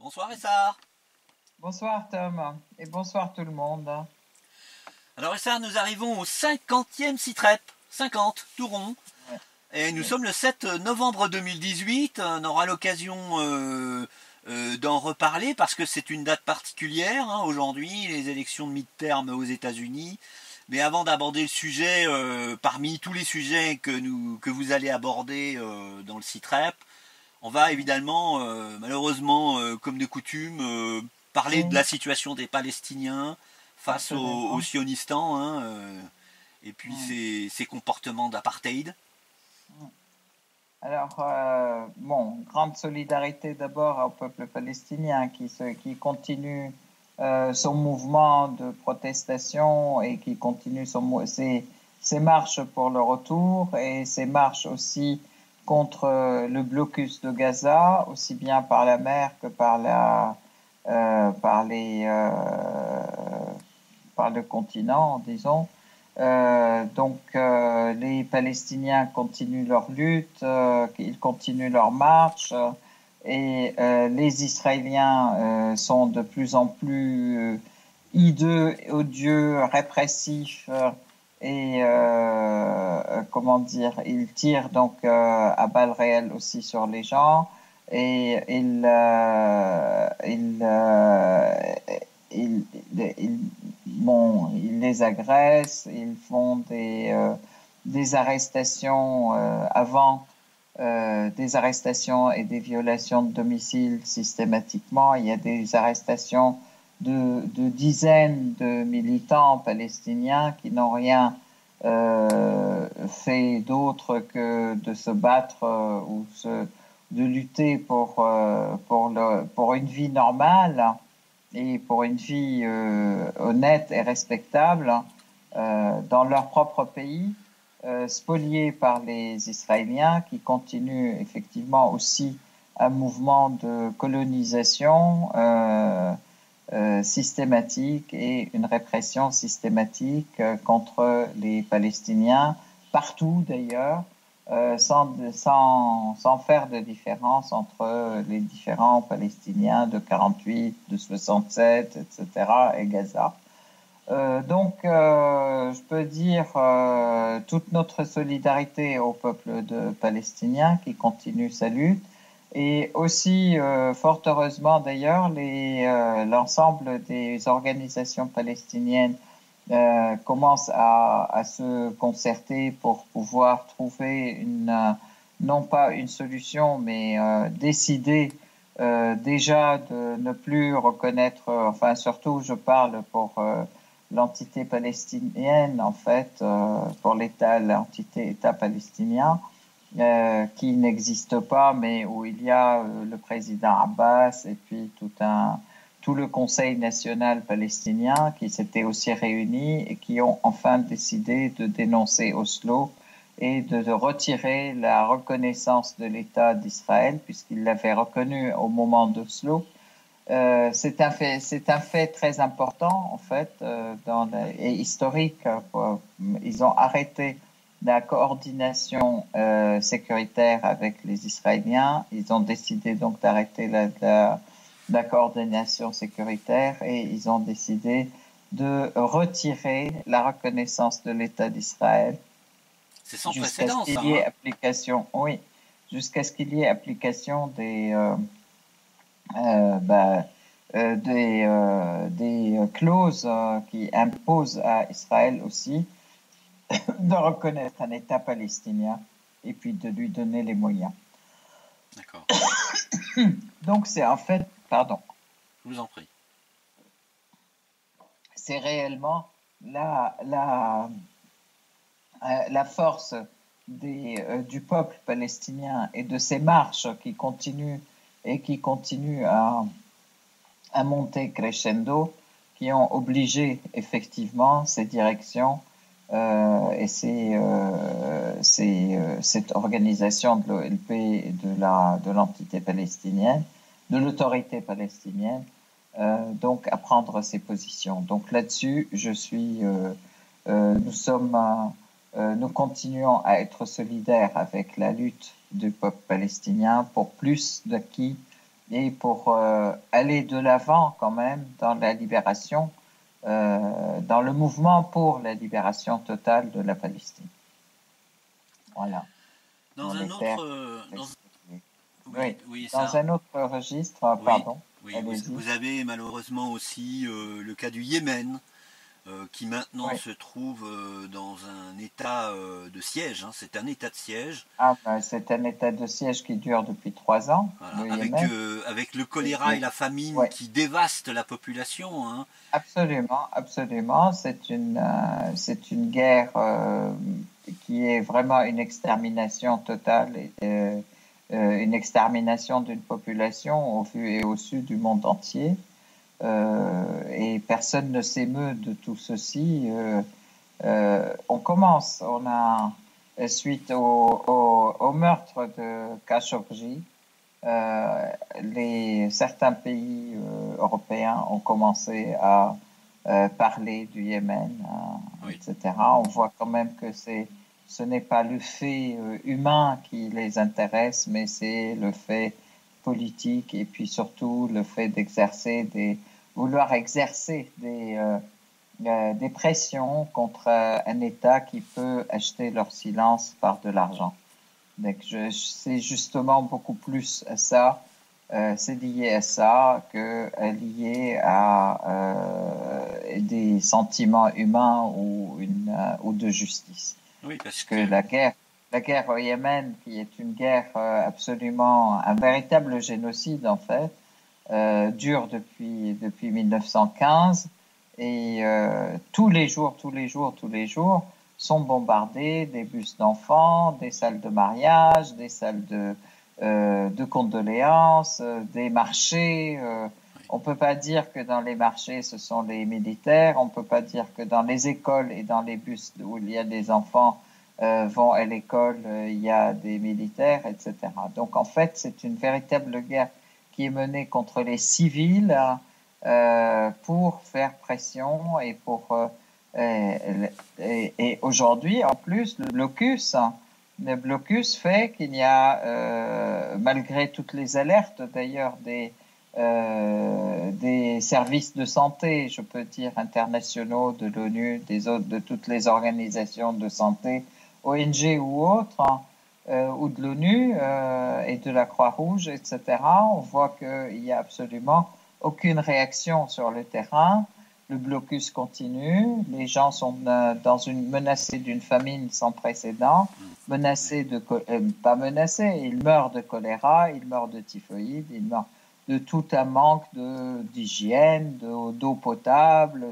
Bonsoir Essar. Bonsoir Tom et bonsoir tout le monde. Alors Essar, nous arrivons au 50e Citrep, 50, tout rond. Ouais, Et nous oui. sommes le 7 novembre 2018. On aura l'occasion d'en reparler parce que c'est une date particulière, hein, aujourd'hui, les élections de mi-terme aux États-Unis. Mais avant d'aborder le sujet, parmi tous les sujets que vous allez aborder dans le Citrep, on va évidemment, malheureusement, comme de coutume, parler de Oui, la situation des Palestiniens face aux absolument. sionistes, hein, et puis Mm, ces comportements d'apartheid. mm. Alors, bon, grande solidarité d'abord au peuple palestinien qui continue son mouvement de protestation et qui continue ses marches pour le retour et ses marches aussi contre le blocus de Gaza, aussi bien par la mer que par par le continent, disons. Les Palestiniens continuent leur lutte, ils continuent leur marche les Israéliens sont de plus en plus hideux, odieux, répressifs comment dire, ils tirent donc à balles réelles aussi sur les gens et ils, ils, bon, ils les agressent, ils font des arrestations avant des arrestations et des violations de domicile systématiquement. Il y a des arrestations de dizaines de militants palestiniens qui n'ont rien fait d'autre que de se battre de lutter pour une vie normale et pour une vie honnête et respectable dans leur propre pays, spoliés par les Israéliens qui continuent effectivement aussi un mouvement de colonisation systématique et une répression systématique contre les Palestiniens, partout d'ailleurs, sans faire de différence entre les différents Palestiniens de 48, de 67, etc. et Gaza. Je peux dire toute notre solidarité au peuple palestinien qui continue sa lutte et aussi, fort heureusement d'ailleurs, l'ensemble des organisations palestiniennes commencent à se concerter pour pouvoir trouver non pas une solution, mais décider déjà de ne plus reconnaître, enfin surtout je parle pour l'entité palestinienne, en fait, pour l'entité État palestinien, qui n'existe pas, mais où il y a le président Abbas et puis tout le Conseil national palestinien qui s'était aussi réuni et qui ont enfin décidé de dénoncer Oslo et de retirer la reconnaissance de l'État d'Israël, puisqu'ils l'avaient reconnu au moment d'Oslo. C'est un fait très important, en fait, et historique. Ils ont arrêté la coordination sécuritaire avec les Israéliens. Ils ont décidé donc d'arrêter la coordination sécuritaire et ils ont décidé de retirer la reconnaissance de l'État d'Israël C'est sans jusqu'à ce précédent ça, qu'il y ait hein. application, oui, jusqu'à ce qu'il y ait application euh, bah, des clauses qui imposent à Israël aussi de reconnaître un État palestinien et puis de lui donner les moyens. D'accord, Donc c'est en fait, pardon, je vous en prie. c'est réellement la, la, la force du peuple palestinien et de ces marches qui continuent à monter crescendo, qui ont obligé effectivement ces directions cette organisation de l'OLP et de l'entité palestinienne, de l'autorité palestinienne, donc à prendre ses positions. Donc là-dessus, nous continuons à être solidaires avec la lutte du peuple palestinien pour plus d'acquis et pour aller de l'avant quand même dans la libération, dans le mouvement pour la libération totale de la Palestine. Voilà, Dans dans un les autre, terres. oui, Oui, oui, dans ça, un autre registre, oui, pardon, oui. allez-y. Vous avez malheureusement aussi le cas du Yémen, qui maintenant Oui. se trouve dans un état de siège, hein. C'est un état de siège. Ah, ben, c'est un état de siège qui dure depuis 3 ans, Voilà, le Yémen. avec le Et, choléra et la famine ouais, qui dévastent la population, hein. absolument, absolument. C'est une guerre qui est vraiment une extermination totale, une extermination d'une population au vu et au su du monde entier. Et personne ne s'émeut de tout ceci. On commence, on a, suite au meurtre de Khashoggi, certains pays européens ont commencé à parler du Yémen, Oui, etc. On voit quand même que ce n'est pas le fait humain qui les intéresse, mais c'est le fait politique et puis surtout le fait vouloir exercer des pressions contre un État qui peut acheter leur silence par de l'argent. Donc, c'est justement beaucoup plus à ça, c'est lié à ça que lié à des sentiments humains ou de justice. oui, Parce parce que que la guerre au Yémen, qui est une guerre absolument, un véritable génocide en fait, dure depuis 1915 et tous les jours sont bombardés des bus d'enfants, des salles de mariage, des salles de condoléances, des marchés. On ne peut pas dire que dans les marchés, ce sont les militaires. On ne peut pas dire que dans les écoles et dans les bus où il y a des enfants vont à l'école, il y a des militaires, etc. Donc en fait, c'est une véritable guerre qui est menée contre les civils pour faire pression et aujourd'hui, en plus, le blocus fait qu'il y a, malgré toutes les alertes d'ailleurs des services de santé, je peux dire internationaux, de l'ONU, de toutes les organisations de santé, ONG ou autres, ou de l'ONU et de la Croix-Rouge, etc. On voit qu'il n'y a absolument aucune réaction sur le terrain. Le blocus continue, les gens sont menacés d'une famine sans précédent, oui, pas menacés, ils meurent de choléra, ils meurent de typhoïde, ils meurent de tout un manque d'hygiène, d'eau potable,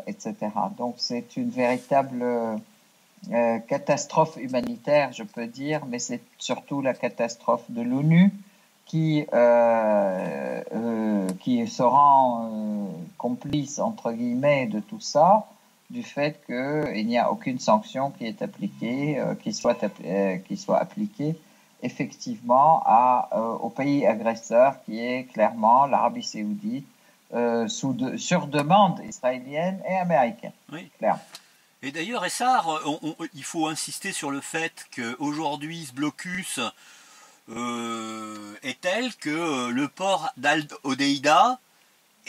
etc. Donc c'est une véritable catastrophe humanitaire, je peux dire, mais c'est surtout la catastrophe de l'ONU qui se rend complice, entre guillemets, de tout ça, du fait qu'il n'y a aucune sanction qui est appliquée, qui soit appliquée effectivement au pays agresseur, qui est clairement l'Arabie saoudite, sur demande israélienne et américaine. oui. Clair. Et d'ailleurs, Essar, il faut insister sur le fait qu'aujourd'hui, ce blocus est tel que le port d'Al Hodeida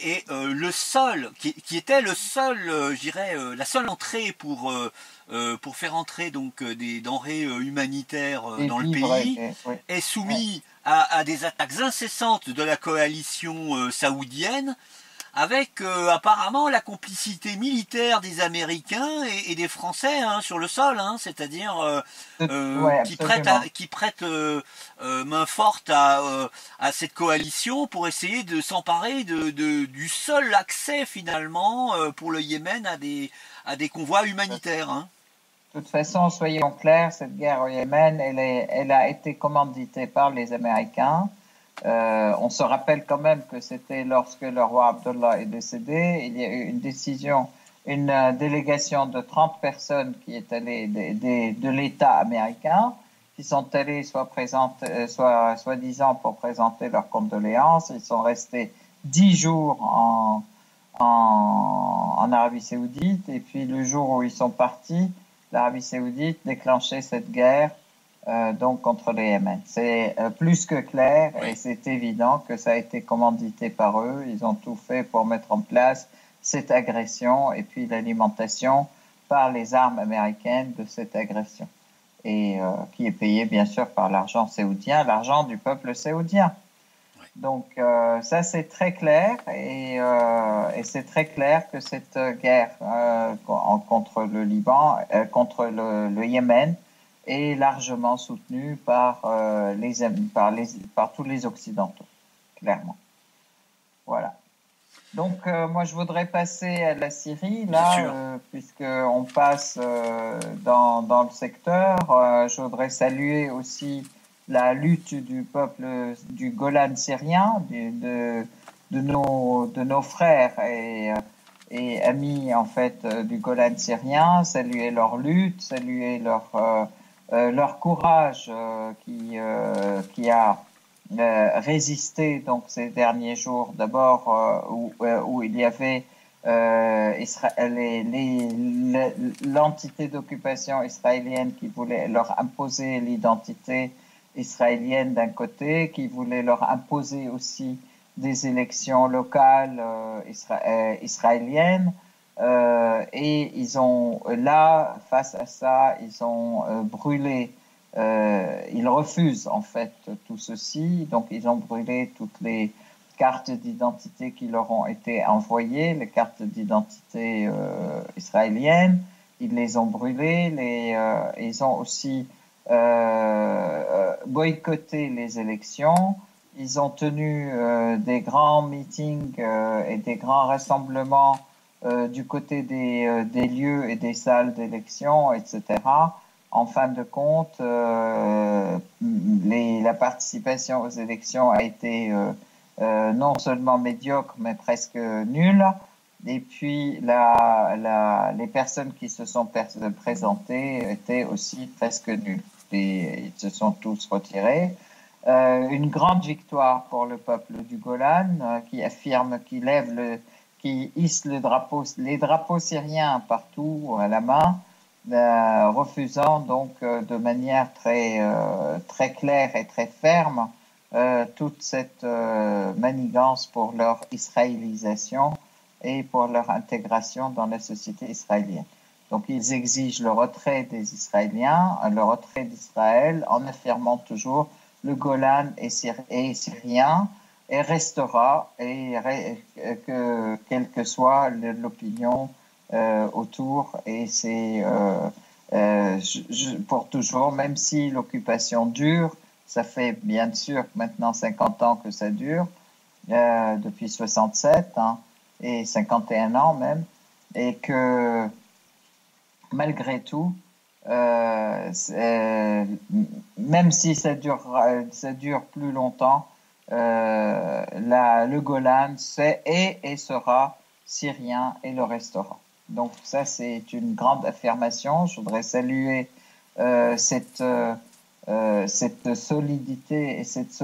est le seul, qui était le seul, je dirais, la seule entrée pour faire entrer donc des denrées humanitaires Et dans le vivre, pays, oui. est Ouais. soumis à des attaques incessantes de la coalition saoudienne, avec apparemment la complicité militaire des Américains et des Français, hein, sur le sol, hein, c'est-à-dire Ouais, absolument. qui prêtent main forte à cette coalition pour essayer de s'emparer du seul accès finalement pour le Yémen à des convois humanitaires, hein. De toute façon, soyons clairs, cette guerre au Yémen, elle a été commanditée par les Américains. On se rappelle quand même que c'était lorsque le roi Abdullah est décédé, il y a eu une décision, une délégation de 30 personnes qui est allée de l'État américain, qui sont allées soi-disant pour présenter leurs condoléances. Ils sont restés 10 jours en Arabie Saoudite, et puis le jour où ils sont partis, l'Arabie Saoudite déclenchait cette guerre donc contre le Yémen. C'est plus que clair et Oui. c'est évident que ça a été commandité par eux. Ils ont tout fait pour mettre en place cette agression et puis l'alimentation par les armes américaines de cette agression. Et qui est payée bien sûr par l'argent saoudien, l'argent du peuple saoudien. Oui. Donc ça c'est très clair et c'est très clair que cette guerre contre le Liban, contre le Yémen, est largement soutenue par tous les Occidentaux, clairement. Voilà. Donc moi je voudrais passer à la Syrie Bien là, sûr. puisque on passe dans le secteur. Je voudrais saluer aussi la lutte du peuple du Golan syrien, de nos frères et amis en fait du Golan syrien, saluer leur lutte, saluer leur courage qui a résisté donc ces derniers jours. D'abord où il y avait l'entité d'occupation israélienne qui voulait leur imposer l'identité israélienne d'un côté, qui voulait leur imposer aussi des élections locales israéliennes. Et ils ont là, face à ça, ils ont brûlé. Ils refusent en fait tout ceci, donc ils ont brûlé toutes les cartes d'identité qui leur ont été envoyées, les cartes d'identité israéliennes. Ils les ont brûlées. Ils ont aussi boycotté les élections. Ils ont tenu des grands meetings et des grands rassemblements du côté des lieux et des salles d'élection, etc. En fin de compte, la participation aux élections a été non seulement médiocre, mais presque nulle. Et puis, les personnes qui se sont présentées étaient aussi presque nulles. Et ils se sont tous retirés. Une grande victoire pour le peuple du Golan qui affirme, qui hisse les drapeaux syriens partout à la main, refusant donc de manière très claire et très ferme toute cette manigance pour leur israélisation et pour leur intégration dans la société israélienne. Donc ils exigent le retrait des Israéliens, le retrait d'Israël, en affirmant toujours le Golan est syrien et restera, quelle que soit l'opinion autour, et c'est pour toujours, même si l'occupation dure. Ça fait bien sûr maintenant 50 ans que ça dure, depuis 67 hein, et 51 ans même, et que malgré tout, même si ça dure plus longtemps, le Golan est et sera syrien et le restera. Donc ça, c'est une grande affirmation. Je voudrais saluer cette solidité et cette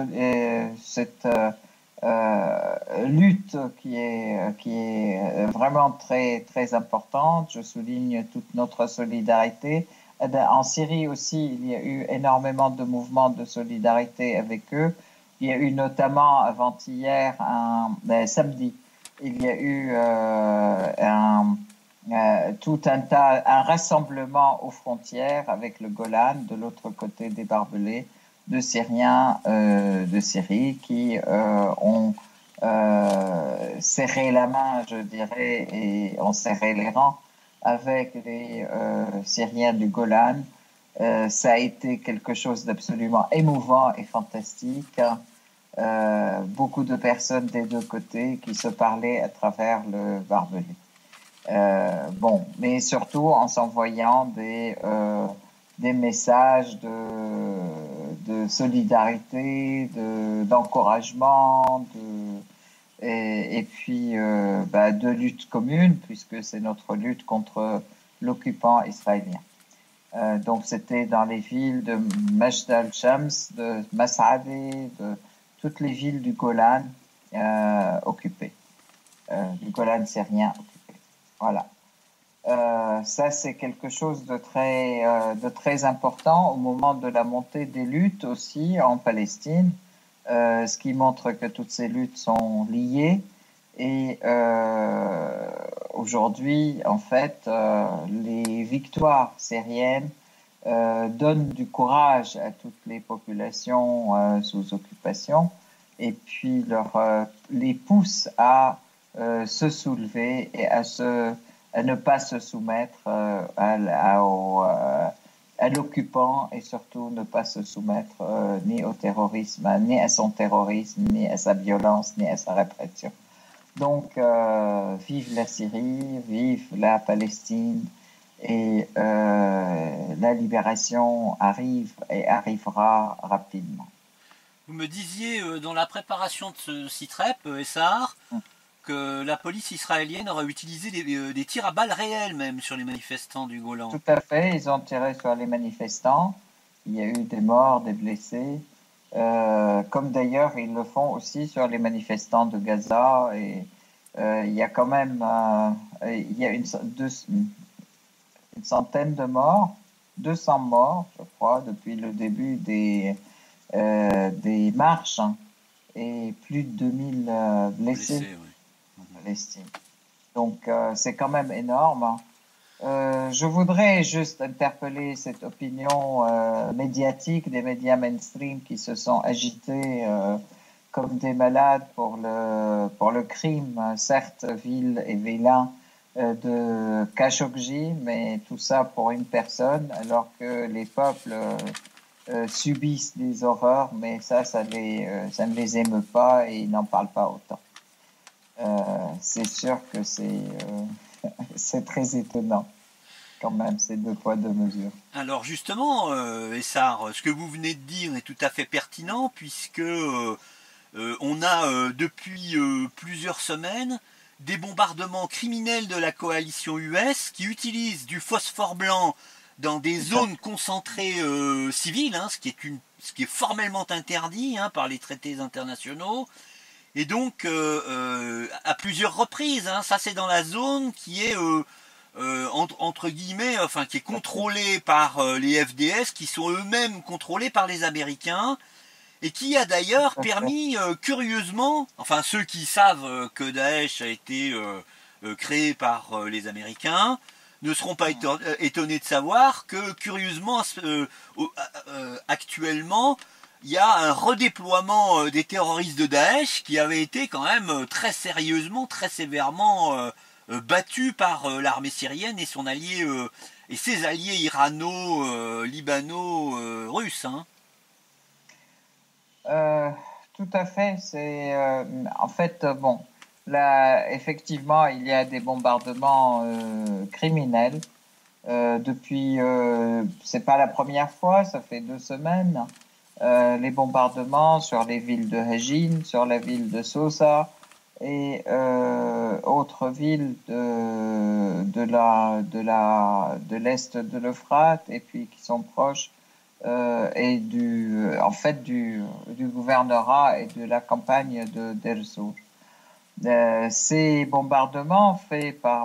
lutte qui est vraiment très importante. Je souligne toute notre solidarité. En Syrie aussi, il y a eu énormément de mouvements de solidarité avec eux. Il y a eu notamment avant-hier, samedi, il y a eu un rassemblement aux frontières avec le Golan de l'autre côté des barbelés de Syriens de Syrie qui ont serré la main, je dirais, et ont serré les rangs avec les Syriens du Golan. Ça a été quelque chose d'absolument émouvant et fantastique. Beaucoup de personnes des deux côtés qui se parlaient à travers le barbelé. Bon, mais surtout en s'envoyant des messages de solidarité, d'encouragement, et puis de lutte commune, puisque c'est notre lutte contre l'occupant israélien. Donc c'était dans les villes de Majd al-Shams, de Mas'adeh, de toutes les villes du Golan occupées, du Golan syrien occupé. Voilà. Ça, c'est quelque chose de très important au moment de la montée des luttes aussi en Palestine, ce qui montre que toutes ces luttes sont liées. Et aujourd'hui, en fait, les victoires syriennes donnent du courage à toutes les populations sous occupation et puis les poussent à se soulever et à ne pas se soumettre à l'occupant et surtout ne pas se soumettre ni au terrorisme, ni à son terrorisme, ni à sa violence, ni à sa répression. Donc, vive la Syrie, vive la Palestine et la libération arrive et arrivera rapidement. Vous me disiez dans la préparation de ce SITREP, Essar, que la police israélienne aurait utilisé des tirs à balles réelles même sur les manifestants du Golan. Tout à fait, ils ont tiré sur les manifestants. Il y a eu des morts, des blessés, comme d'ailleurs ils le font aussi sur les manifestants de Gaza. Et il y a quand même il y a une centaine de morts, 200 morts, je crois, depuis le début des marches, hein, et plus de 2000 blessés en Palestine. Donc c'est quand même énorme, hein. Je voudrais juste interpeller cette opinion médiatique des médias mainstream qui se sont agités comme des malades pour le crime, certes vil et vilain, de Khashoggi, mais tout ça pour une personne, alors que les peuples subissent des horreurs, mais ça ne les émeut pas et ils n'en parlent pas autant. C'est sûr que c'est très étonnant, quand même, ces deux poids, deux mesures. Alors justement, Essar, ce que vous venez de dire est tout à fait pertinent puisque on a depuis plusieurs semaines des bombardements criminels de la coalition US qui utilisent du phosphore blanc dans des zones concentrées civiles, hein, ce qui est formellement interdit hein, par les traités internationaux. Et donc, à plusieurs reprises, hein, ça c'est dans la zone qui est, entre guillemets, enfin qui est contrôlée par les FDS, qui sont eux-mêmes contrôlés par les Américains, et qui a d'ailleurs permis, curieusement, enfin ceux qui savent que Daesh a été créé par les Américains, ne seront pas étonnés de savoir que, curieusement, actuellement, il y a un redéploiement des terroristes de Daesh qui avait été quand même très sérieusement, très sévèrement battu par l'armée syrienne et son allié et ses alliés irano-libano-russes. Hein. Tout à fait. En fait, bon, là, effectivement, il y a des bombardements criminels. C'est pas la première fois, ça fait 2 semaines. Les bombardements sur les villes de Hejin, sur la ville de Sosa et autres villes de l'est de l'Euphrate et puis qui sont proches et en fait du gouvernorat et de la campagne de Derzour. Ces bombardements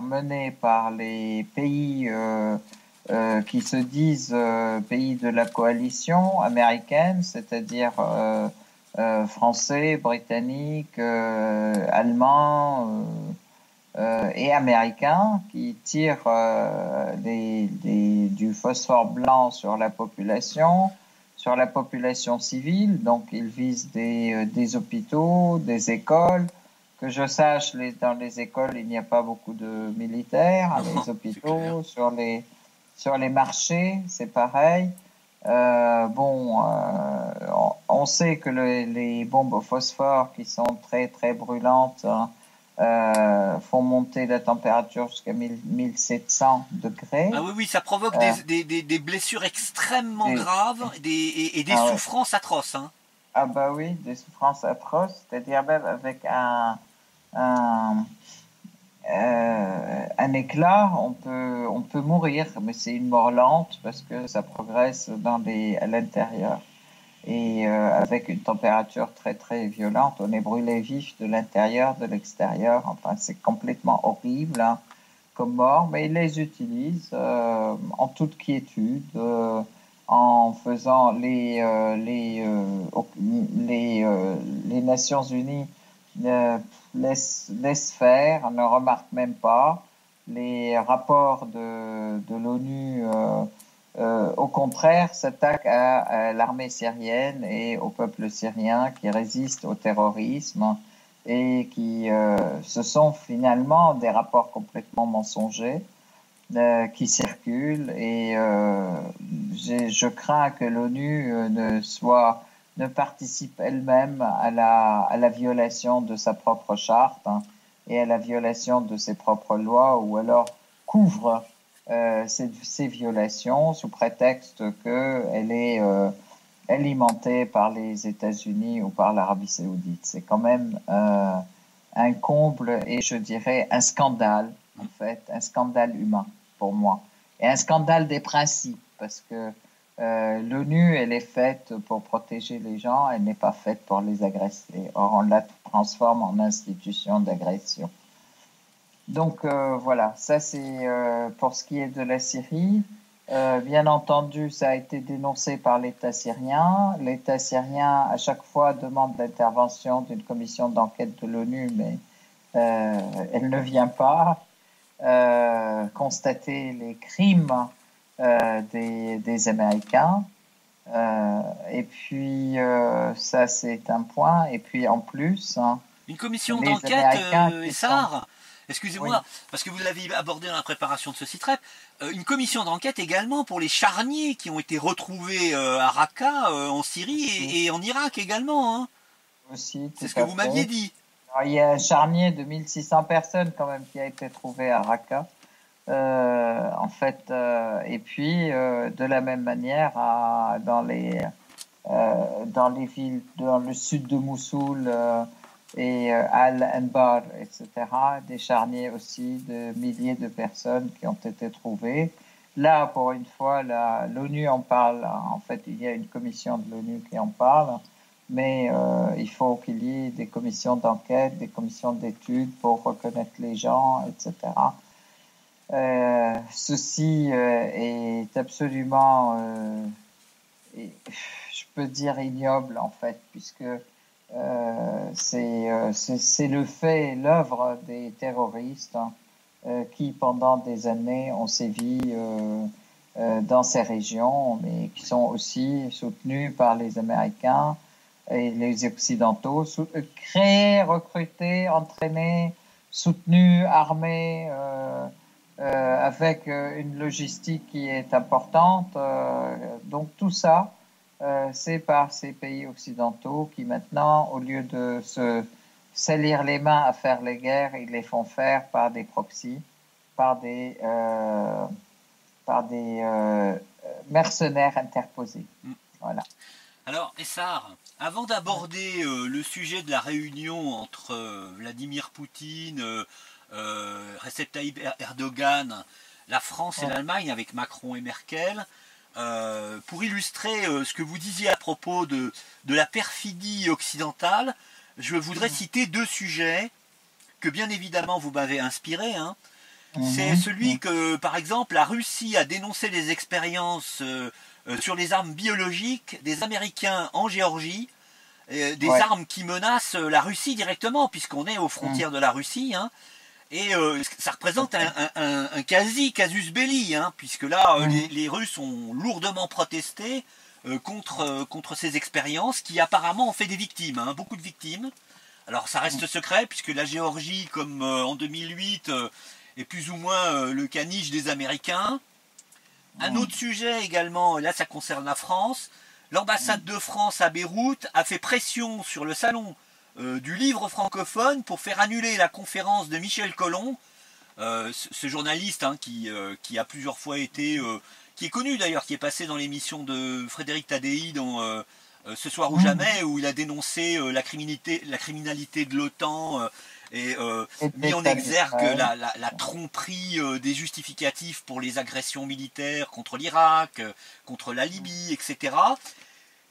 menés par les pays qui se disent pays de la coalition américaine, c'est-à-dire français, britanniques, allemands et américains, qui tirent du phosphore blanc sur la population civile. Donc ils visent des hôpitaux, des écoles. Que je sache, dans les écoles, il n'y a pas beaucoup de militaires. Les hôpitaux, sur les marchés, c'est pareil. On sait que les bombes au phosphore, qui sont très très brûlantes, font monter la température jusqu'à 1700 degrés. Ah oui, oui, ça provoque des blessures extrêmement graves et des souffrances atroces. Hein. Ah bah oui, des souffrances atroces, c'est-à-dire même avec un éclat, on peut mourir, mais c'est une mort lente parce que ça progresse à l'intérieur. Et avec une température très très violente, on est brûlé vif de l'intérieur, de l'extérieur. Enfin, c'est complètement horrible, hein. comme morts, mais ils les utilisent en toute quiétude, en faisant les Nations Unies laissent faire, ne remarquent même pas. Les rapports de l'ONU, au contraire, s'attaquent à l'armée syrienne et au peuple syrien qui résiste au terrorisme et qui ce sont finalement des rapports complètement mensongers qui circulent et je crains que l'ONU ne participe elle-même à la violation de sa propre charte, hein, et à la violation de ses propres lois, ou alors couvre ces violations sous prétexte qu'elle est alimentée par les États-Unis ou par l'Arabie saoudite. C'est quand même un comble et je dirais un scandale, en fait, un scandale humain pour moi. Et un scandale des principes, parce que l'ONU, elle est faite pour protéger les gens, elle n'est pas faite pour les agresser. Or, on la transforme en institution d'agression. Donc voilà, ça c'est pour ce qui est de la Syrie. Bien entendu, ça a été dénoncé par l'État syrien. L'État syrien, à chaque fois, demande l'intervention d'une commission d'enquête de l'ONU, mais elle ne vient pas constater les crimes des Américains. Et puis, ça, c'est un point. Et puis, en plus, hein, Une commission les d'enquête, Américains qui sont... Essar, Oui. excusez-moi, parce que vous l'avez abordé dans la préparation de ce site-rep, une commission d'enquête également pour les charniers qui ont été retrouvés à Raqqa, en Syrie Aussi, et en Irak également, hein. aussi, C'est tout ce que à vous m'aviez fait. dit. Alors, il y a un charnier de 1600 personnes quand même qui a été trouvé à Raqqa. En fait, et puis de la même manière dans les villes dans le sud de Mossoul et Al-Anbar, etc., des charniers aussi de milliers de personnes qui ont été trouvées. Là, pour une fois, l'ONU en parle. En fait, il y a une commission de l'ONU qui en parle, mais il faut qu'il y ait des commissions d'enquête, des commissions d'études pour reconnaître les gens, etc. Ceci est absolument, je peux dire, ignoble en fait, puisque c'est le fait, l'œuvre des terroristes, hein, qui pendant des années ont sévi dans ces régions, mais qui sont aussi soutenus par les Américains et les Occidentaux, créés, recrutés, entraînés, soutenus, armés. Avec une logistique qui est importante. Donc tout ça, c'est par ces pays occidentaux qui maintenant, au lieu de se salir les mains à faire les guerres, ils les font faire par des proxys, par des mercenaires interposés. Voilà. Alors, Essar, avant d'aborder le sujet de la réunion entre Vladimir Poutine, Recep Tayyip Erdogan, la France et Ouais. l'Allemagne avec Macron et Merkel, pour illustrer ce que vous disiez à propos de la perfidie occidentale, je voudrais citer deux sujets que bien évidemment vous m'avez inspiré, hein. C'est celui que, par exemple, la Russie a dénoncé les expériences sur les armes biologiques des Américains en Géorgie, des Ouais. armes qui menacent la Russie directement, puisqu'on est aux frontières de la Russie, hein. Et ça Tout à représente fait. un quasi casus belli, hein, puisque là, Mhm. les Russes ont lourdement protesté contre ces expériences qui apparemment ont fait des victimes, hein, beaucoup de victimes. Alors ça reste secret, puisque la Géorgie, comme en 2008, est plus ou moins le caniche des Américains. Un Mhm. autre sujet également, là ça concerne la France. L'ambassade de France à Beyrouth a fait pression sur le salon du livre francophone pour faire annuler la conférence de Michel Collomb, ce journaliste, hein, qui a plusieurs fois été, qui est connu d'ailleurs, qui est passé dans l'émission de Frédéric Tadei dans Ce soir ou Mhm. jamais, où il a dénoncé la criminalité de l'OTAN et Et de mis en l'État exergue d'Israël. la tromperie des justificatifs pour les agressions militaires contre l'Irak, contre la Libye, etc.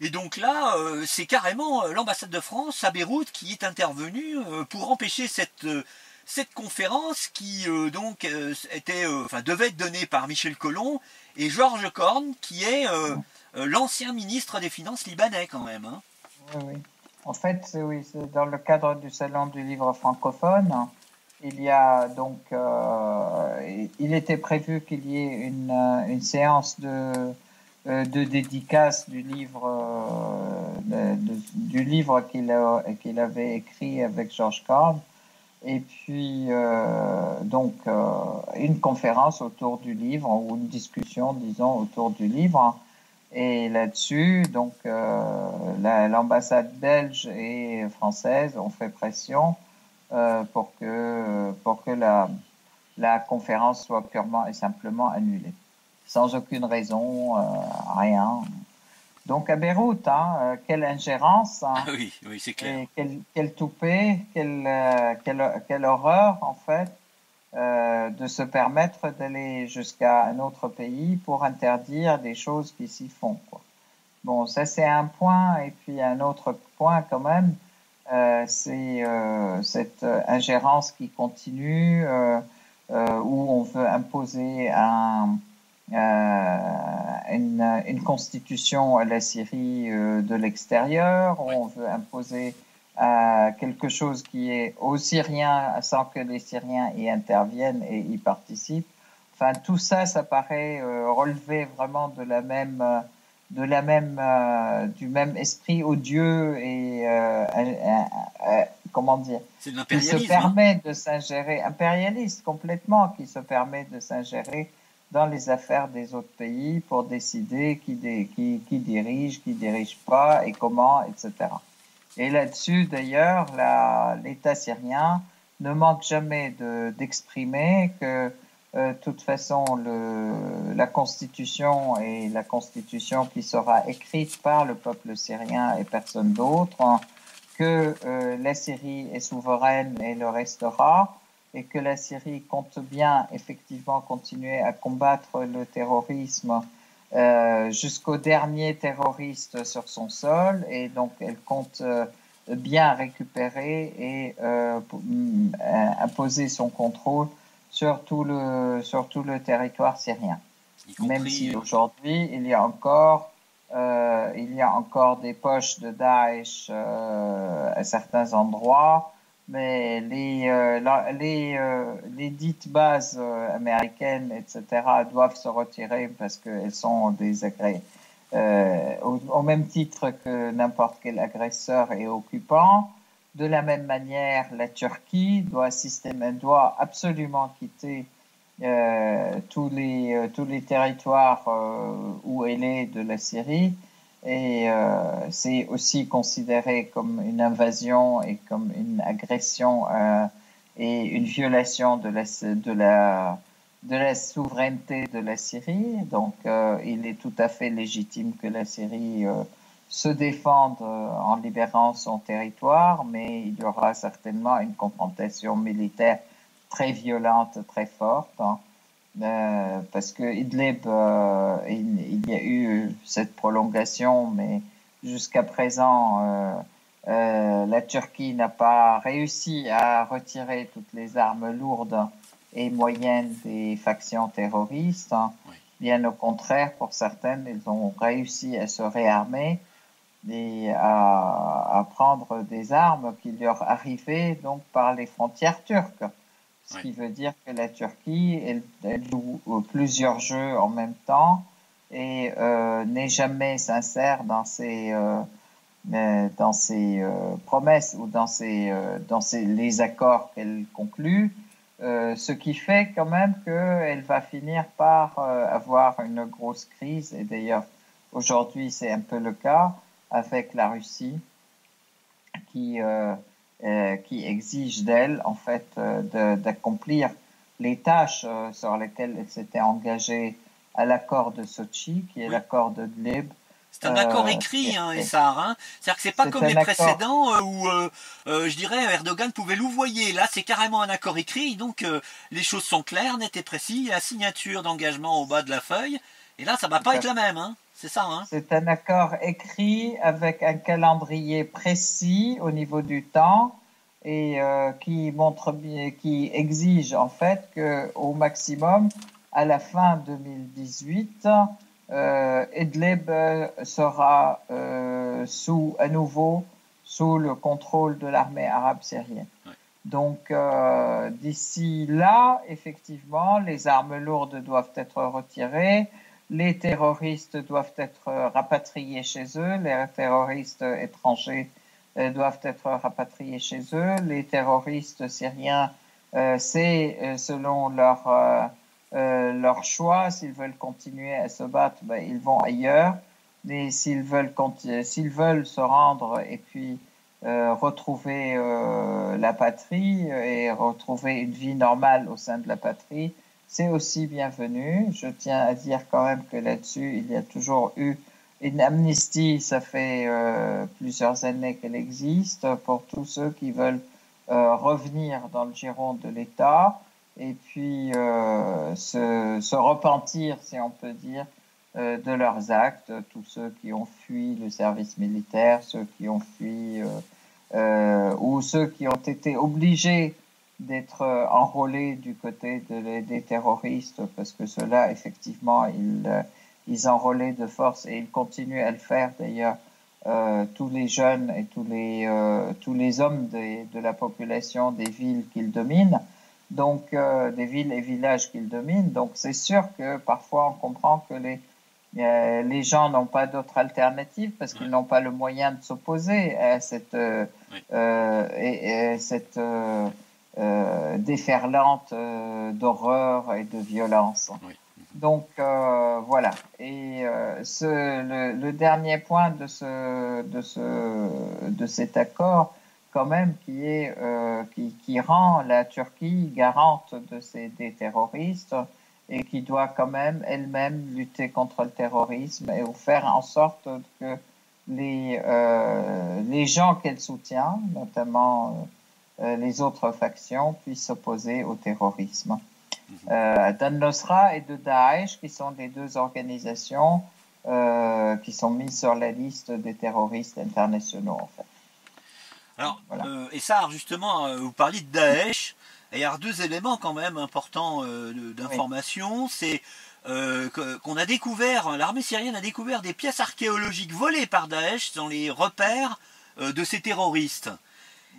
Et donc là, c'est carrément l'ambassade de France à Beyrouth qui est intervenue pour empêcher cette conférence qui devait être donnée par Michel Colomb et Georges Corne, qui est l'ancien ministre des Finances libanais quand même. Hein. Oui, oui. En fait, oui, c'est dans le cadre du Salon du livre francophone. Il y a donc, il était prévu qu'il y ait une séance de dédicace du livre, du livre qu'il avait écrit avec Georges Corne. Et puis, une conférence autour du livre, ou une discussion, disons, autour du livre. Et là-dessus, donc, l'ambassade belge et française ont fait pression pour que la conférence soit purement et simplement annulée, sans aucune raison, rien. Donc à Beyrouth, hein, quelle ingérence, hein, Ah oui, oui, c'est clair. et quel toupet, quelle horreur en fait, de se permettre d'aller jusqu'à un autre pays pour interdire des choses qui s'y font, quoi. Bon, ça c'est un point, et puis un autre point quand même, c'est cette ingérence qui continue, où on veut imposer une constitution à la Syrie de l'extérieur, où on veut imposer quelque chose qui est aux Syriens sans que les Syriens y interviennent et y participent. Enfin, tout ça, ça paraît relever vraiment du même esprit odieux et comment dire, C'est de qui se l'impérialisme. permet de s'ingérer, impérialiste complètement, qui se permet de s'ingérer dans les affaires des autres pays pour décider qui dirige pas et comment, etc. Et là-dessus, d'ailleurs, l'État syrien ne manque jamais d'exprimer que, de toute façon, la Constitution est la Constitution qui sera écrite par le peuple syrien et personne d'autre, hein, que la Syrie est souveraine et le restera, et que la Syrie compte bien effectivement continuer à combattre le terrorisme jusqu'au dernier terroriste sur son sol, et donc elle compte bien récupérer et imposer son contrôle sur tout le territoire syrien. Même si aujourd'hui il y a encore des poches de Daesh à certains endroits, mais les dites bases américaines, etc., doivent se retirer parce qu'elles sont au même titre que n'importe quel agresseur et occupant. De la même manière, la Turquie doit absolument quitter tous les territoires où elle est de la Syrie, et c'est aussi considéré comme une invasion et comme une agression et une violation de la souveraineté de la Syrie. Donc il est tout à fait légitime que la Syrie se défende en libérant son territoire, mais il y aura certainement une confrontation militaire très violente, très forte, hein, parce que Idlib, il y a eu cette prolongation, mais jusqu'à présent, la Turquie n'a pas réussi à retirer toutes les armes lourdes et moyennes des factions terroristes. Oui. Bien au contraire, pour certaines, ils ont réussi à se réarmer et à prendre des armes qui leur arrivaient donc par les frontières turques. Ce qui veut dire que la Turquie, elle joue plusieurs jeux en même temps et n'est jamais sincère dans ses promesses ou dans les accords qu'elle conclut, ce qui fait quand même qu'elle va finir par avoir une grosse crise. Et d'ailleurs, aujourd'hui, c'est un peu le cas avec la Russie qui exige d'elle, en fait, d'accomplir les tâches sur lesquelles elle s'était engagée à l'accord de Sochi, qui est l'accord de Dlib. C'est un accord écrit, hein, Essar. Hein. C'est-à-dire que c'est pas comme les précédents où, je dirais, Erdogan pouvait louvoyer. Là, c'est carrément un accord écrit, donc les choses sont claires, nettes et précises. Il y a la signature d'engagement au bas de la feuille, et là, ça va pas être la même. Hein. C'est ça, hein? C'est un accord écrit avec un calendrier précis au niveau du temps et qui exige en fait qu'au maximum, à la fin 2018, Idlib sera à nouveau sous le contrôle de l'armée arabe syrienne. Ouais. Donc, d'ici là, effectivement, les armes lourdes doivent être retirées, les terroristes doivent être rapatriés chez eux, les terroristes étrangers doivent être rapatriés chez eux, les terroristes syriens, c'est selon leur choix, s'ils veulent continuer à se battre, ben, ils vont ailleurs, mais s'ils veulent se rendre et puis retrouver la patrie et retrouver une vie normale au sein de la patrie, c'est aussi bienvenu. Je tiens à dire quand même que là-dessus, il y a toujours eu une amnistie, ça fait plusieurs années qu'elle existe, pour tous ceux qui veulent revenir dans le giron de l'État et puis se repentir, si on peut dire, de leurs actes, tous ceux qui ont fui le service militaire, ceux qui ont fui ou ceux qui ont été obligés d'être enrôlés du côté des terroristes, parce que ceux-là, effectivement, ils enrôlaient de force et ils continuent à le faire d'ailleurs. Tous les jeunes et tous les hommes de la population des villes qu'ils dominent, donc des villes et villages qu'ils dominent. Donc c'est sûr que parfois on comprend que les gens n'ont pas d'autre alternative parce qu'ils n'ont pas le moyen de s'opposer à cette, déferlante d'horreur et de violence. Oui. Donc voilà. Et le dernier point de cet accord, quand même, qui rend la Turquie garante des terroristes et qui doit quand même elle-même lutter contre le terrorisme et faire en sorte que les gens qu'elle soutient, notamment les autres factions, puissent s'opposer au terrorisme. d'Al-Nosra et de Daesh, qui sont les deux organisations qui sont mises sur la liste des terroristes internationaux, en fait. Alors, Voilà. et ça, justement, vous parliez de Daesh, et il y a deux éléments quand même importants Oui. d'information. C'est qu'on a découvert, l'armée syrienne a découvert des pièces archéologiques volées par Daesh dans les repères de ces terroristes.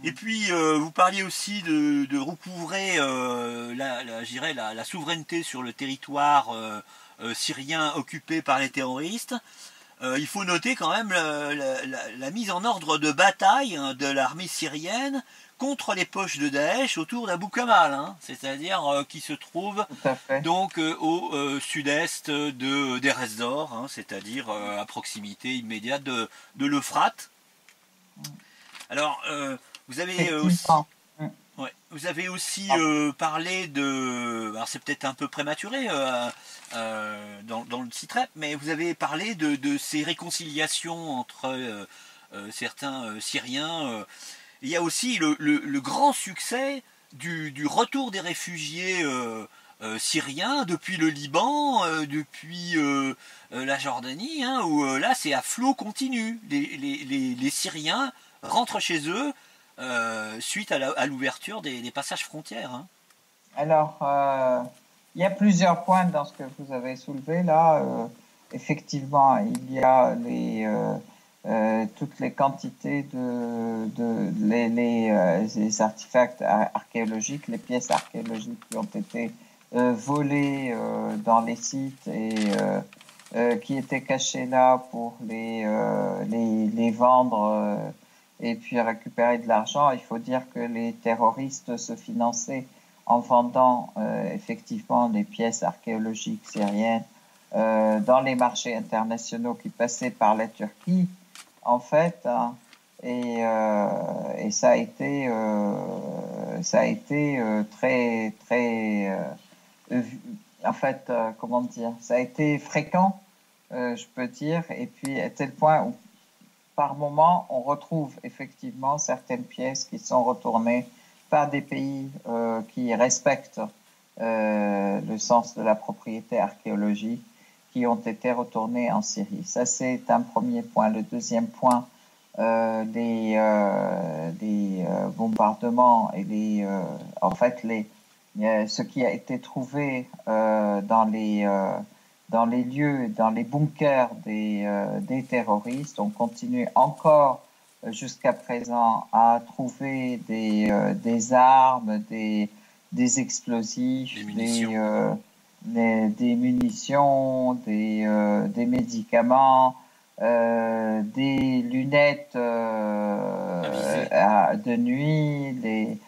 Et puis, vous parliez aussi de recouvrer la souveraineté sur le territoire syrien occupé par les terroristes. Il faut noter quand même la mise en ordre de bataille de l'armée syrienne contre les poches de Daesh autour d'Abu Kamal, hein, c'est-à-dire qui se trouve Tout à fait. donc au sud-est d'Er ez-Zor, hein, c'est-à-dire à proximité immédiate de l'Euphrate. Alors, vous avez aussi, Effectivement. ouais, vous avez aussi parlé de, alors c'est peut-être un peu prématuré dans le site web, mais vous avez parlé de ces réconciliations entre certains Syriens. Il y a aussi le grand succès du retour des réfugiés syriens depuis le Liban, depuis la Jordanie, hein, où là c'est à flot continu. Les Syriens rentrent chez eux suite à l'ouverture des passages frontières. Hein. Alors, il y a plusieurs points dans ce que vous avez soulevé là. Effectivement, il y a toutes les quantités les artefacts archéologiques, les pièces archéologiques qui ont été volées dans les sites et qui étaient cachées là pour les vendre et puis récupérer de l'argent. Il faut dire que les terroristes se finançaient en vendant effectivement des pièces archéologiques syriennes dans les marchés internationaux qui passaient par la Turquie, en fait, hein, et ça a été très très en fait comment dire, ça a été fréquent, je peux dire, et puis à tel point où par moment on retrouve effectivement certaines pièces qui sont retournées par des pays qui respectent le sens de la propriété archéologique, qui ont été retournés en Syrie. Ça, c'est un premier point. Le deuxième point, les bombardements et ce qui a été trouvé dans les lieux, dans les bunkers des terroristes. On continue encore jusqu'à présent à trouver des armes, des explosifs, des munitions, des médicaments, des lunettes de nuit,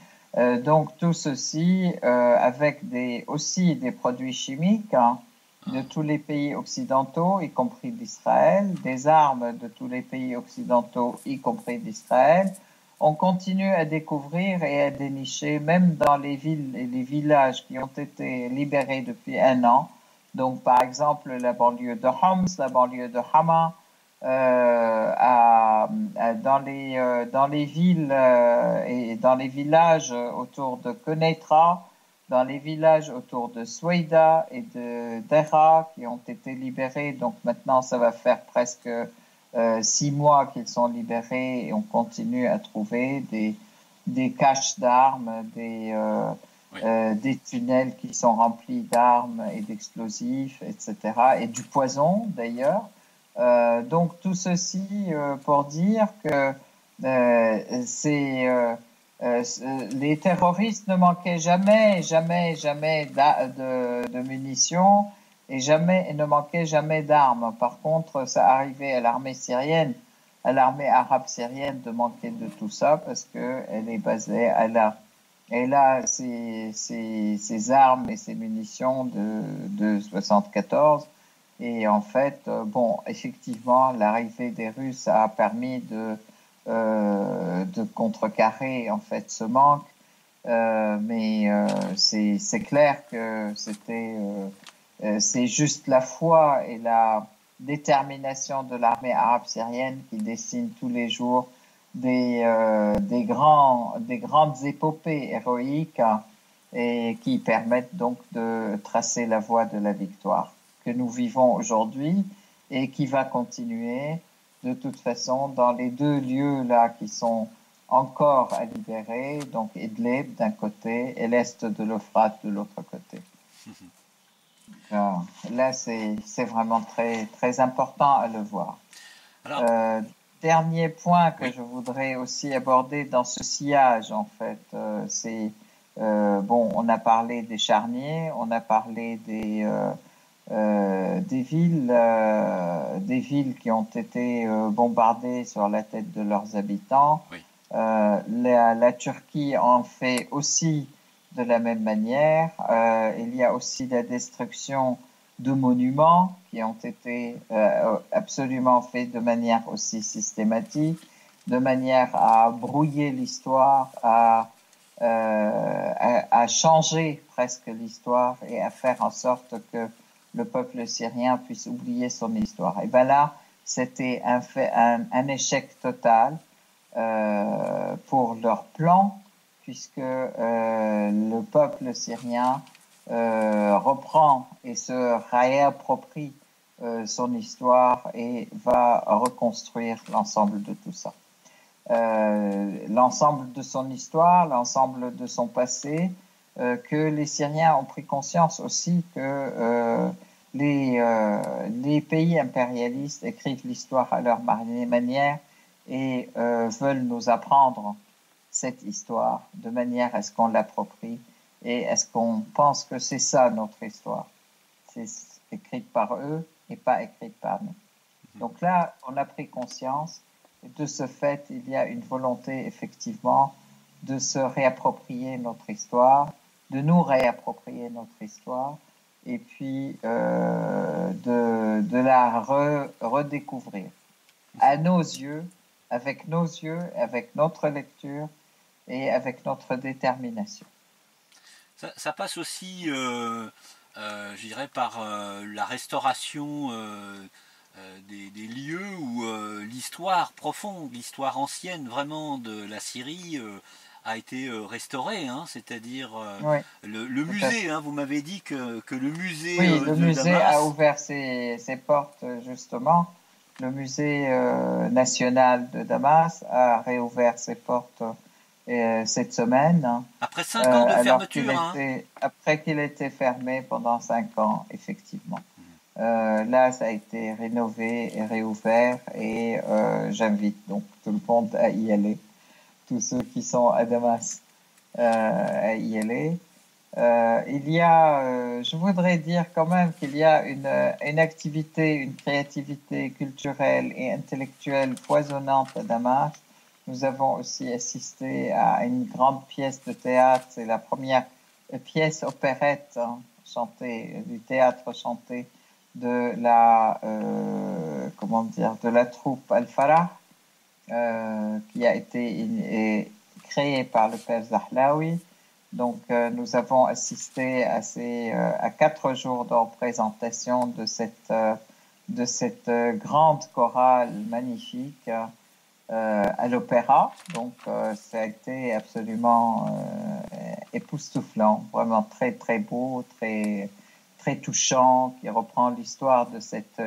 donc tout ceci avec aussi des produits chimiques, hein, de tous les pays occidentaux, y compris d'Israël, des armes de tous les pays occidentaux, y compris d'Israël. On continue à découvrir et à dénicher, même dans les villes et les villages qui ont été libérés depuis un an. Donc, par exemple, la banlieue de Homs, la banlieue de Hama, dans les villes et dans les villages autour de Konetra, dans les villages autour de Soueida et de Dera qui ont été libérés. Donc maintenant, ça va faire presque 6 mois qu'ils sont libérés et on continue à trouver des caches d'armes, des tunnels qui sont remplis d'armes et d'explosifs, etc. Et du poison d'ailleurs. Donc tout ceci pour dire que les terroristes ne manquaient jamais de munitions et ne manquaient jamais d'armes. Par contre, ça arrivait à l'armée syrienne, à l'armée arabe syrienne de manquer de tout ça parce qu'elle est basée elle a ses armes et ses munitions de 74. Et en fait, effectivement, l'arrivée des Russes a permis de contrecarrer en fait ce manque, mais c'est clair que c'est juste la foi et la détermination de l'armée arabe syrienne qui dessine tous les jours des grandes épopées héroïques, hein, et qui permettent donc de tracer la voie de la victoire que nous vivons aujourd'hui et qui va continuer de toute façon dans les deux lieux là qui sont encore à libérer, donc Idlib d'un côté et l'est de l'Euphrate de l'autre côté. Là, c'est vraiment très, très important à le voir. Dernier point que je voudrais aussi aborder dans ce sillage, en fait, c'est on a parlé des charniers, on a parlé des villes qui ont été bombardées sur la tête de leurs habitants. Oui. La Turquie en fait aussi de la même manière. Il y a aussi la destruction de monuments qui ont été absolument faits de manière aussi systématique, de manière à brouiller l'histoire, à changer presque l'histoire et à faire en sorte que le peuple syrien puisse oublier son histoire. Et bien là, c'était un échec total pour leur plan, puisque le peuple syrien reprend et se réapproprie son histoire et va reconstruire l'ensemble de tout ça. L'ensemble de son histoire, l'ensemble de son passé, que les Syriens ont pris conscience aussi que les pays impérialistes écrivent l'histoire à leur manière et veulent nous apprendre cette histoire de manière à ce qu'on l'approprie et à ce qu'on pense que c'est ça notre histoire. C'est écrite par eux et pas écrite par nous. Donc là, on a pris conscience et de ce fait, il y a une volonté effectivement de se réapproprier notre histoire, de nous réapproprier notre histoire et puis de la redécouvrir à nos yeux, avec notre lecture et avec notre détermination. Ça passe aussi, je dirais, par la restauration des lieux où l'histoire profonde, l'histoire ancienne vraiment de la Syrie a été restaurée, hein, c'est-à-dire oui, le musée, hein, vous m'avez dit que le musée oui, le de musée Damas a ouvert ses portes justement le musée national de Damas a réouvert ses portes cette semaine, hein, Après 5 ans de fermeture, hein. après qu'il était fermé pendant 5 ans, effectivement. Là, ça a été rénové et réouvert et j'invite donc tout le monde à y aller, tous ceux qui sont à Damas à y aller. Je voudrais dire quand même qu'il y a une activité, une créativité culturelle et intellectuelle foisonnante à Damas. Nous avons aussi assisté à une grande pièce de théâtre. C'est la première pièce opérette, hein, chantée, du théâtre chanté de de la troupe Al-Farah, qui a été créée par le père Zahlaoui. Donc, nous avons assisté à 4 jours de représentation de cette grande chorale magnifique à l'opéra. Donc, ça a été absolument époustouflant, vraiment très, très beau, très, très touchant, qui reprend l'histoire de cette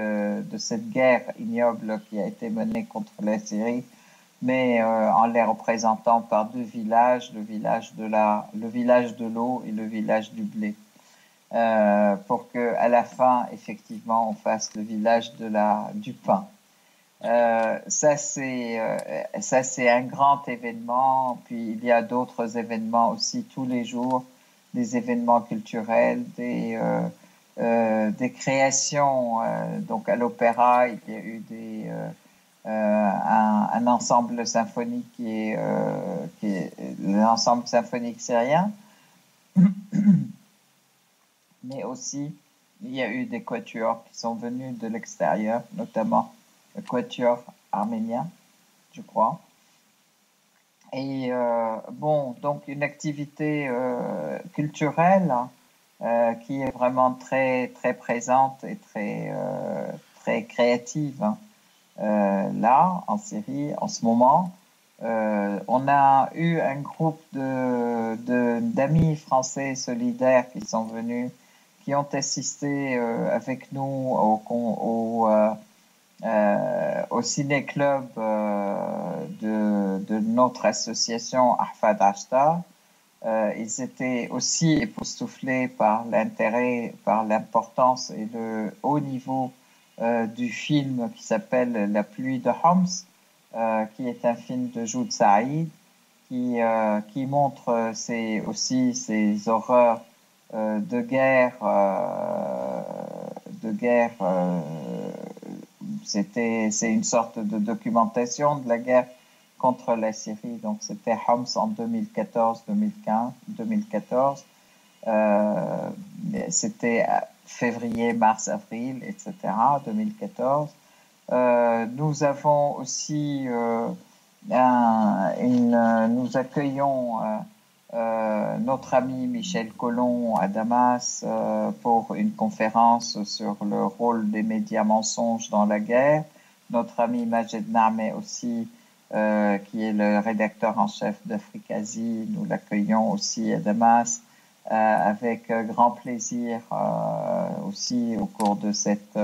guerre ignoble qui a été menée contre la Syrie, mais en les représentant par 2 villages, le village de l'eau et le village du blé, pour que à la fin, effectivement, on fasse le village du pain. Ça, c'est un grand événement. Puis il y a d'autres événements aussi tous les jours, des événements culturels, des créations. Donc à l'opéra, il y a eu un ensemble symphonique qui est l'ensemble symphonique syrien, mais aussi il y a eu des quatuors qui sont venus de l'extérieur, notamment le quatuor arménien, je crois. Et donc une activité culturelle qui est vraiment très très présente et très très créative, hein. Là, en Syrie, en ce moment, on a eu un groupe d'amis français solidaires qui sont venus, qui ont assisté avec nous au ciné-club de notre association Ahfad Ashtar. Ils étaient aussi époustouflés par l'intérêt, par l'importance et le haut niveau du film qui s'appelle La pluie de Homs, qui est un film de Joud Saïd, qui montre aussi ces horreurs de guerre. C'est une sorte de documentation de la guerre contre la Syrie. Donc c'était Homs en 2014. C'était février, mars, avril, etc. 2014. Nous avons aussi nous accueillons notre ami Michel Collomb à Damas pour une conférence sur le rôle des médias mensonges dans la guerre. Notre ami Majed Nahmeh aussi, qui est le rédacteur en chef d'Africasie, nous l'accueillons aussi à Damas avec grand plaisir aussi au cours de cette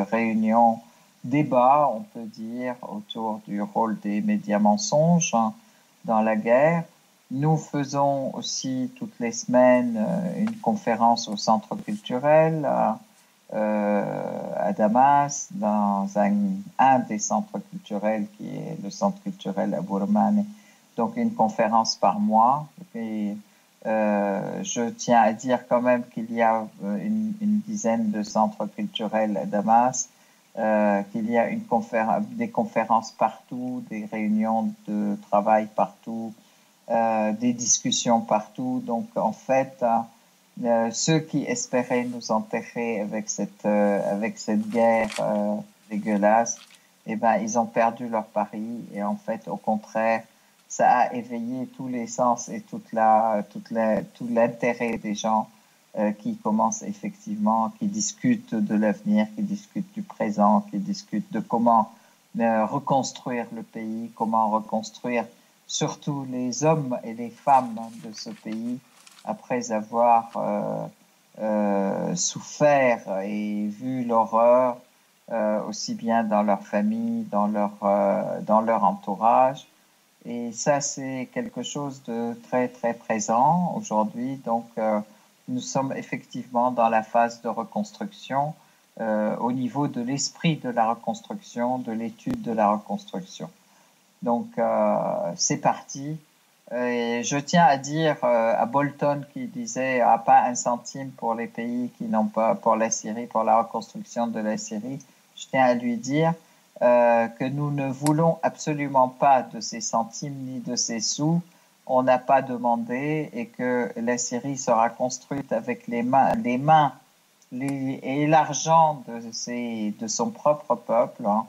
réunion débat, on peut dire, autour du rôle des médias mensonges, hein, dans la guerre. Nous faisons aussi toutes les semaines une conférence au centre culturel à Damas, dans un des centres culturels qui est le centre culturel à Bourmane. Donc une conférence par mois. Et je tiens à dire quand même qu'il y a une dizaine de centres culturels à Damas, qu'il y a des conférences partout, des réunions de travail partout, des discussions partout. Donc en fait, ceux qui espéraient nous enterrer avec cette guerre dégueulasse, eh ben, ils ont perdu leur pari. Et en fait, au contraire, ça a éveillé tous les sens et tout l'intérêt des gens qui commencent effectivement, qui discutent de l'avenir, qui discutent du présent, qui discutent de comment reconstruire le pays, comment reconstruire surtout les hommes et les femmes de ce pays après avoir souffert et vu l'horreur aussi bien dans leur famille, dans leur entourage. Et ça, c'est quelque chose de très, très présent aujourd'hui. Donc, nous sommes effectivement dans la phase de reconstruction au niveau de l'esprit de la reconstruction, de l'étude de la reconstruction. Donc, c'est parti. Et je tiens à dire à Bolton qui disait pas un centime pour les pays qui n'ont pas, pour la Syrie, pour la reconstruction de la Syrie. Je tiens à lui dire que nous ne voulons absolument pas de ces centimes ni de ces sous. On n'a pas demandé et que la Syrie sera construite avec les mains et l'argent de son propre peuple, hein,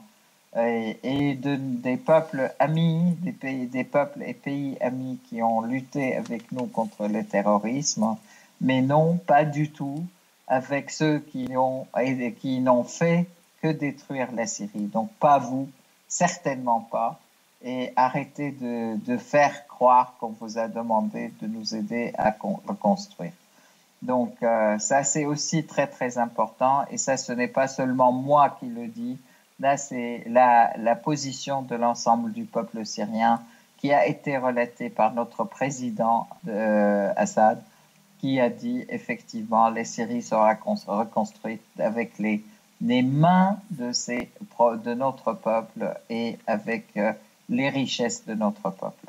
et des peuples amis, des peuples et pays amis qui ont lutté avec nous contre le terrorisme, mais non, pas du tout avec ceux qui n'ont fait que détruire la Syrie. Donc pas vous, certainement pas, et arrêtez de faire croire qu'on vous a demandé de nous aider à reconstruire. Donc ça, c'est aussi très, très important. Et ça, ce n'est pas seulement moi qui le dis. Là, c'est la position de l'ensemble du peuple syrien qui a été relatée par notre président Assad, qui a dit effectivement la Syrie sera reconstruite avec les mains de notre peuple et avec les richesses de notre peuple.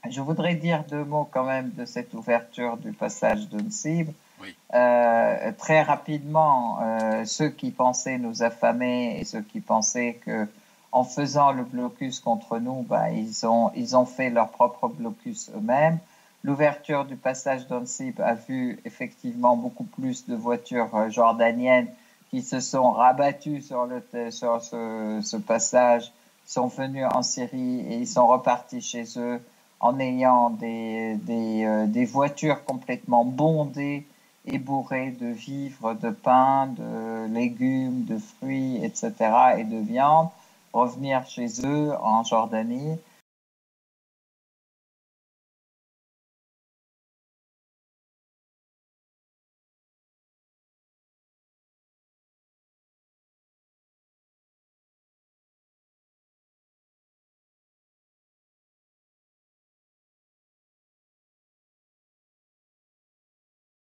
Je voudrais dire 2 mots quand même de cette ouverture du passage de Nsib. Oui. Très rapidement, ceux qui pensaient nous affamer et ceux qui pensaient que en faisant le blocus contre nous, ils ont fait leur propre blocus eux-mêmes. L'ouverture du passage d'Ansib a vu effectivement beaucoup plus de voitures jordaniennes qui se sont rabattues sur ce passage, sont venus en Syrie et ils sont repartis chez eux en ayant des voitures complètement bondées et bourrées de vivres, de pain, de légumes, de fruits, etc. et de viande, revenir chez eux en Jordanie.